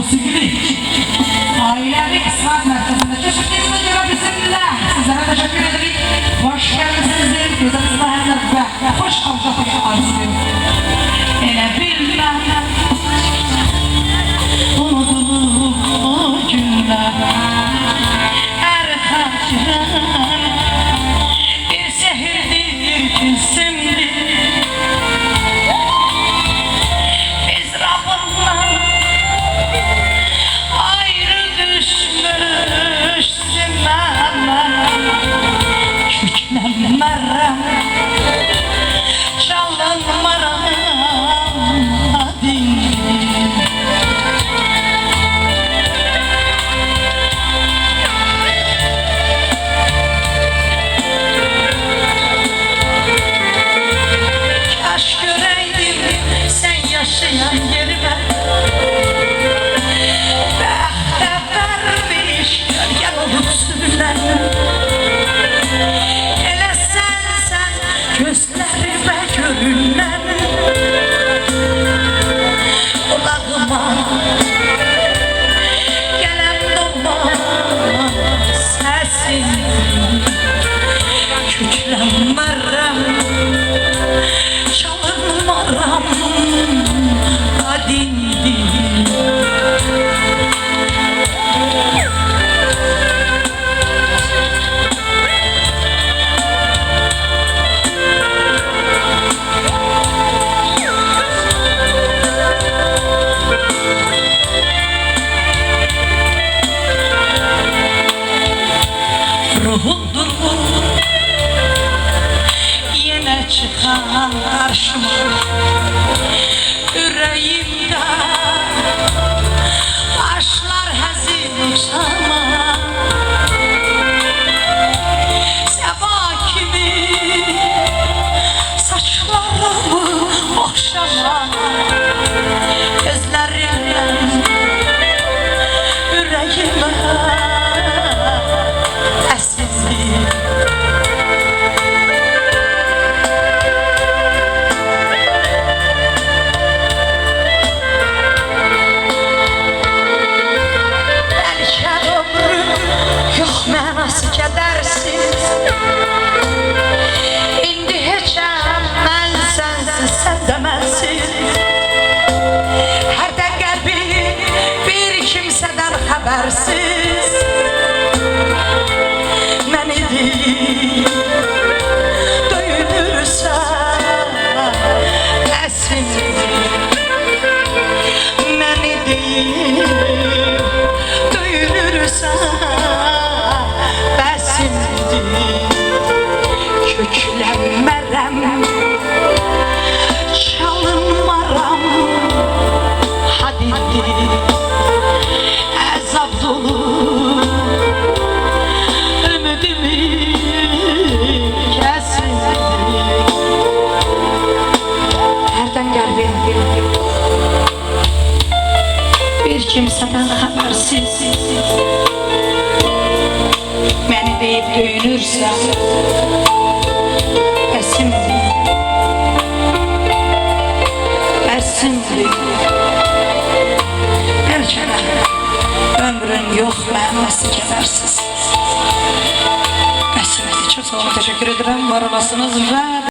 musiqili ailevi kısmet merkezinde keşfettiğinize göre bizimle sizlere teşekkür ederim. Hoş gelmişsinizdir, gözünüzde hem ve hoş kalacak arzuyorum. Ele bilmem unutulur o günler her kaçıran bir şehirdir gülsümdür. Biz Rabbimle ayrı düşmüşsün ama küçlenmerem çalınmarım hadi. Kaş göreydim sen yaşayan yerime, behte vermiş gölgen olup sürülen. Ele sen gözlerime görünen, kulağıma gelen dolma sesin. Küçlenmerem çalınmaram adindi. Ruhumdur bu yine çıkan karşıma, yüreğimde başlar hazin uçama. Seba kimi saçlarımı okşama, gözlerimle yüreğime esirdi. Mənası kədərsiz İndi heçəm mən sənsiz, sən də mənsiz. Hərdən qəlbim bir kimsədən xəbərsiz məni deyil döyünürsən əsimdir. Məni deyil döyünürsən köklenmerem, çalınmaram hadindi. Azap dolu ümidimi kesildi. Nereden geldin? Bir kimseden habersiz beni deyip döyünürsen əsimdir. Bəlkə də ömrün yox, mənası kədərsiz. Əsimdir. Çox sağ olun, təşəkkür edirəm, var olasınız və